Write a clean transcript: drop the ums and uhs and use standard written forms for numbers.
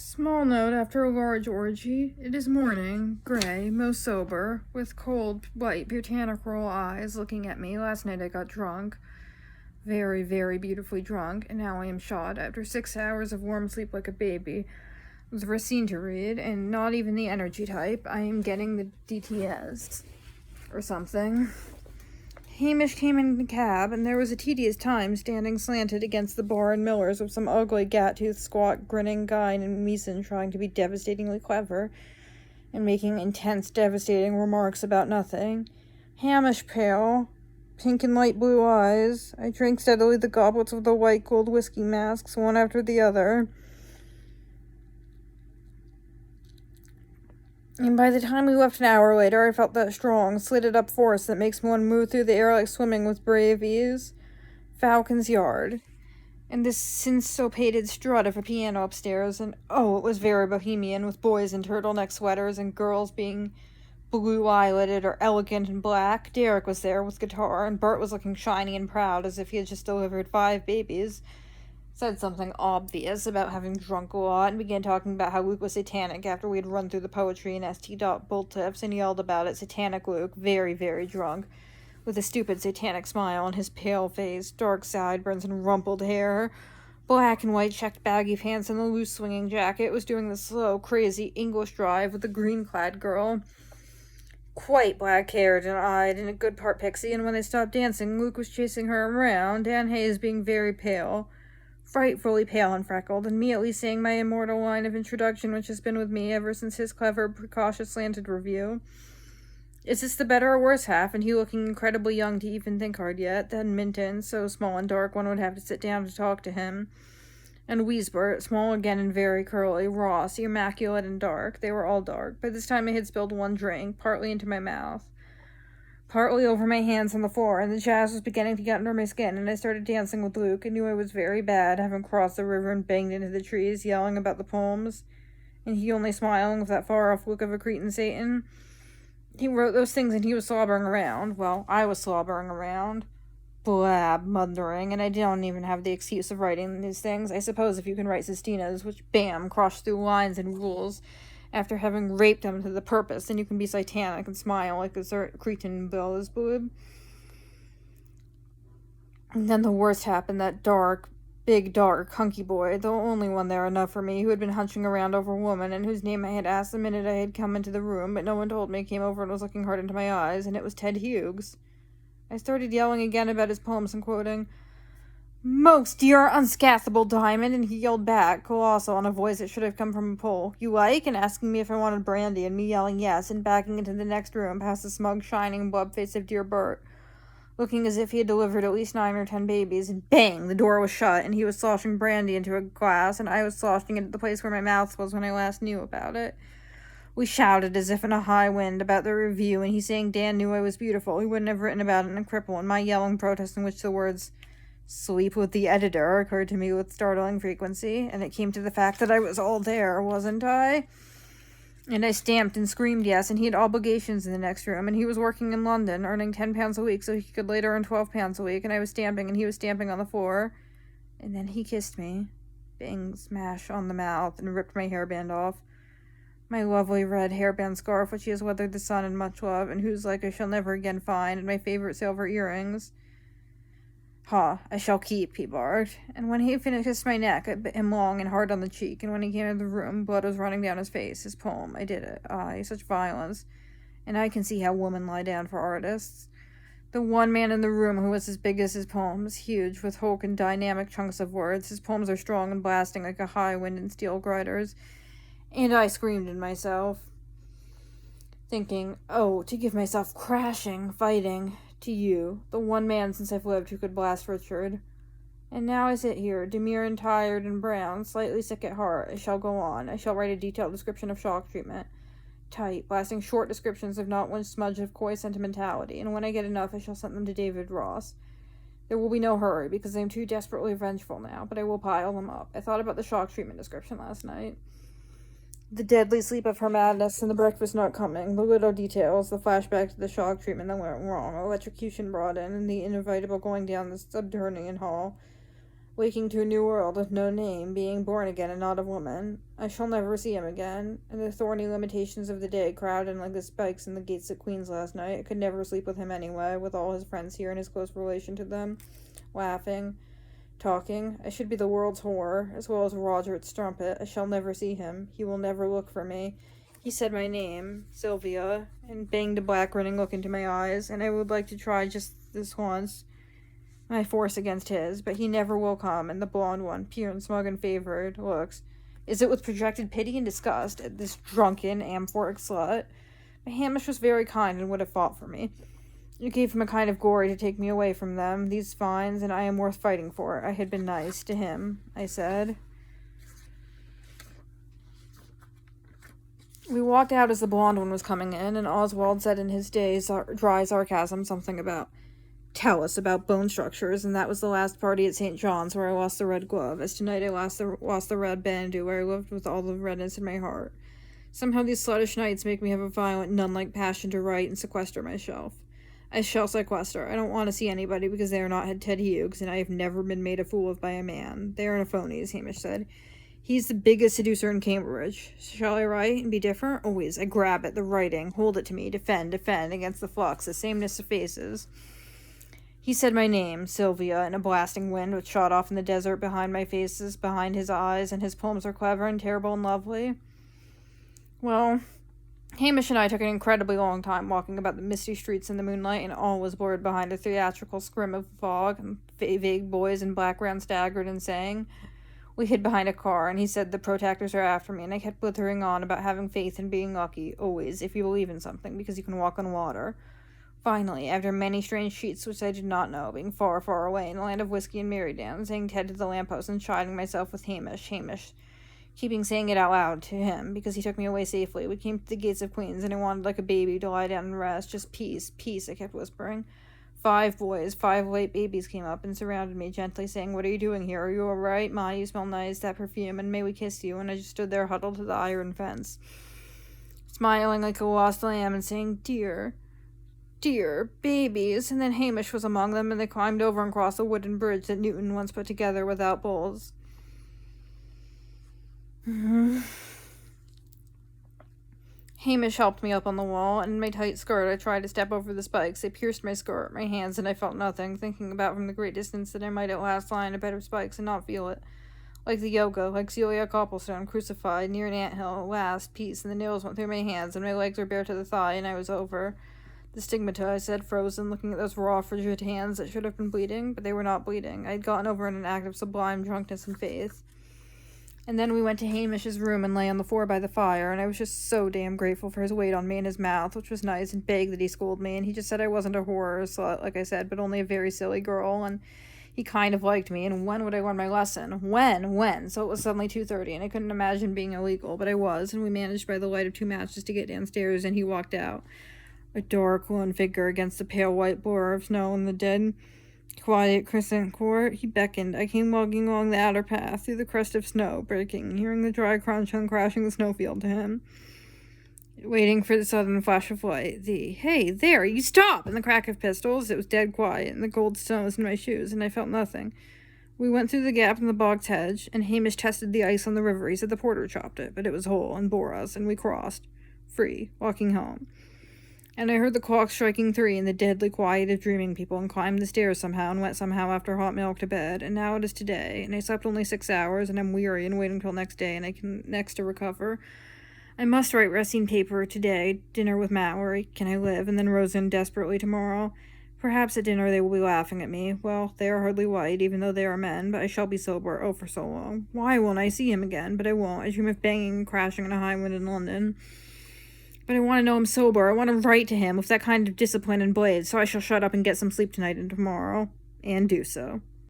Small note after a large orgy. It is morning, gray, most sober, with cold, white, botanical eyes looking at me. Last night I got drunk. Very, very beautifully drunk, and now I am shot after 6 hours of warm sleep like a baby. With Racine to read, and not even the energy type. I am getting the DTS. Or something. Hamish came in the cab, and there was a tedious time standing slanted against the bar in Miller's with some ugly, gat-toothed, squat, grinning guy in Meeson trying to be devastatingly clever and making intense, devastating remarks about nothing. Hamish pale, pink and light blue eyes. I drank steadily the goblets of the white gold whiskey masks, one after the other. And by the time we left an hour later, I felt that strong, slitted-up force that makes one move through the air like swimming with brave ease. Falcon's Yard. And this syncopated strut of a piano upstairs, and oh, it was very bohemian, with boys in turtleneck sweaters and girls being blue-eyelidded or elegant and black. Derek was there with guitar, and Bert was looking shiny and proud as if he had just delivered 5 babies. Said something obvious about having drunk a lot and began talking about how Luke was satanic after we had run through the poetry and St. Bull Tips and yelled about it. Satanic Luke, very, very drunk, with a stupid satanic smile on his pale face, dark sideburns and rumpled hair, black and white checked baggy pants and a loose swinging jacket, was doing the slow, crazy English drive with a green-clad girl, quite black-haired and eyed and a good part pixie, and when they stopped dancing, Luke was chasing her around, Dan Hayes being very pale, frightfully pale and freckled, and immediately saying my immortal line of introduction which has been with me ever since his clever, precautious slanted review. Is this the better or worse half, and he looking incredibly young to even think hard yet? Then Minton, so small and dark one would have to sit down to talk to him. And Weisbert, small again and very curly. Ross, immaculate and dark. They were all dark. By this time I had spilled one drink, partly into my mouth, partly over my hands on the floor, and the jazz was beginning to get under my skin, and I started dancing with Luke. I knew I was very bad, having crossed the river and banged into the trees, yelling about the poems, and he only smiling with that far-off look of a Cretan Satan. He wrote those things, and he was slobbering around. Well, I was slobbering around. Blab, muttering, and I don't even have the excuse of writing these things. I suppose if you can write Sestinas, which, bam, cross through lines and rules, after having raped them to the purpose, then you can be satanic and smile like a Cretan Beelzebub. And then the worst happened. That dark, big, dark, hunky boy, the only one there enough for me, who had been hunching around over a woman, and whose name I had asked the minute I had come into the room, but no one told me, came over and was looking hard into my eyes, and it was Ted Hughes. I started yelling again about his poems and quoting, "Most dear, unscathable diamond," and he yelled back, colossal, in a voice that should have come from a pole, "You like?" and asking me if I wanted brandy, and me yelling yes, and backing into the next room past the smug, shining blood face of dear Bert, looking as if he had delivered at least 9 or 10 babies, and bang, the door was shut, and he was sloshing brandy into a glass, and I was sloshing it at the place where my mouth was when I last knew about it. We shouted as if in a high wind about the review, and he saying Dan knew I was beautiful, he wouldn't have written about it in a cripple, and my yelling protest in which the words "sleep with the editor" occurred to me with startling frequency, and it came to the fact that I was all there, wasn't I? And I stamped and screamed yes, and he had obligations in the next room, and he was working in London, earning £10 a week so he could later earn £12 a week, and I was stamping, and he was stamping on the floor, and then he kissed me, bang, smash on the mouth, and ripped my hairband off. My lovely red hairband scarf, which he has weathered the sun in much love, and whose like I shall never again find, and my favorite silver earrings. "Ha, I shall keep," he barked, and when he finished my neck, I bit him long and hard on the cheek, and when he came into the room, blood was running down his face. His poem, I did it. Aye, such violence. And I can see how women lie down for artists. The one man in the room who was as big as his poems, huge, with hulk and dynamic chunks of words. His poems are strong and blasting like a high wind in steel grinders. And I screamed in myself, thinking, oh, to give myself crashing, fighting, to you, the one man since I've lived who could blast Richard. And now I sit here, demure and tired and brown, slightly sick at heart. I shall go on. I shall write a detailed description of shock treatment. Tight, blasting short descriptions of not one smudge of coy sentimentality, and when I get enough I shall send them to David Ross. There will be no hurry, because I am too desperately vengeful now, but I will pile them up. I thought about the shock treatment description last night. The deadly sleep of her madness, and the breakfast not coming, the little details, the flashback to the shock treatment that went wrong, electrocution brought in, and the inevitable going down the subterranean hall. waking to a new world with no name, being born again and not a woman. I shall never see him again, and the thorny limitations of the day crowded in like the spikes in the gates at Queen's last night. I could never sleep with him anyway, with all his friends here and his close relation to them, laughing, talking. I should be the world's whore, as well as Roger at Strumpet. I shall never see him. He will never look for me. He said my name, Sylvia, and banged a black grinning look into my eyes, and I would like to try just this once, my force against his, but he never will come, and the blonde one, pure and smug and favored, looks. Is it with projected pity and disgust at this drunken, amphoric slut? But Hamish was very kind and would have fought for me. It gave him a kind of glory to take me away from them, these fines, and I am worth fighting for. I had been nice to him, I said. We walked out as the blonde one was coming in, and Oswald said in his dry sarcasm something about, "Tell us about bone structures," and that was the last party at St. John's where I lost the red glove, as tonight I lost the red bandeau where I lived with all the redness in my heart. Somehow these sluttish nights make me have a violent, nun-like passion to write and sequester myself. I shall sequester. I don't want to see anybody because they are not Ted Hughes, and I have never been made a fool of by a man. They are no phonies, Hamish said. He's the biggest seducer in Cambridge. Shall I write and be different? Always. I grab it, the writing, hold it to me, defend against the flux, the sameness of faces. He said my name, Sylvia, in a blasting wind which shot off in the desert behind my faces, behind his eyes, and his poems are clever and terrible and lovely. Well, Hamish and I took an incredibly long time walking about the misty streets in the moonlight, and all was blurred behind a theatrical scrim of fog, and vague boys in black round staggered and sang. We hid behind a car, and he said the protectors are after me, and I kept blithering on about having faith and being lucky, always, if you believe in something, because you can walk on water. Finally, after many strange sheets which I did not know, being far, far away in a land of whiskey and merry-dance, saying Ted to the lamppost and chiding myself with Hamish, keeping saying it out loud to him, because he took me away safely. We came to the gates of Queen's, and I wanted like a baby to lie down and rest. Just peace, peace, I kept whispering. 5 boys, 5 late babies came up and surrounded me, gently saying, "What are you doing here? Are you all right? Ma, you smell nice, that perfume, and may we kiss you?" And I just stood there huddled to the iron fence, smiling like a lost lamb and saying, "Dear, dear, babies." And then Hamish was among them, and they climbed over and crossed a wooden bridge that Newton once put together without poles. Hamish helped me up on the wall, and in my tight skirt I tried to step over the spikes. They pierced my skirt, my hands, and I felt nothing, thinking about from the great distance that I might at last lie in a bed of spikes and not feel it. Like the yoga, like Celia Copplestone, crucified near an anthill, at last, peace, and the nails went through my hands, and my legs were bare to the thigh, and I was over. The stigmata, I said, frozen, looking at those raw, frigid hands that should have been bleeding, but they were not bleeding. I had gotten over in an act of sublime drunkenness and faith. And then we went to Hamish's room and lay on the floor by the fire, and I was just so damn grateful for his weight on me and his mouth, which was nice, and begged that he scold me, and he just said I wasn't a whore or a slut, like I said, but only a very silly girl, and he kind of liked me, and when would I learn my lesson? When? So it was suddenly 2:30, and I couldn't imagine being illegal, but I was, and we managed by the light of 2 matches to get downstairs, and he walked out. A dark, lone figure against the pale white blur of snow in the dead, quiet crescent court. He beckoned. I came walking along the outer path, through the crust of snow, breaking, hearing the dry crunch on crashing the snowfield to him, waiting for the sudden flash of light. "Hey, there, you stop!" and the crack of pistols. It was dead quiet, and the cold snow was in my shoes, and I felt nothing. We went through the gap in the bog's hedge, and Hamish tested the ice on the river. He said the porter chopped it, but it was whole, and bore us, and we crossed, free, walking home. And I heard the clock striking 3 in the deadly quiet of dreaming people, and climbed the stairs somehow, and went somehow after hot milk to bed, and now it is today, and I slept only 6 hours, and I'm weary, and waiting till next day, and I can next to recover. I must write Racine paper today, dinner with Mallory, can I live, and then Rosen desperately tomorrow. Perhaps at dinner they will be laughing at me. Well, they are hardly white, even though they are men, but I shall be sober, oh, for so long. Why won't I see him again? But I won't. I dream of banging and crashing in a high wind in London. But I want to know him sober. I want to write to him with that kind of discipline and blade, so I shall shut up and get some sleep tonight and tomorrow. And do so.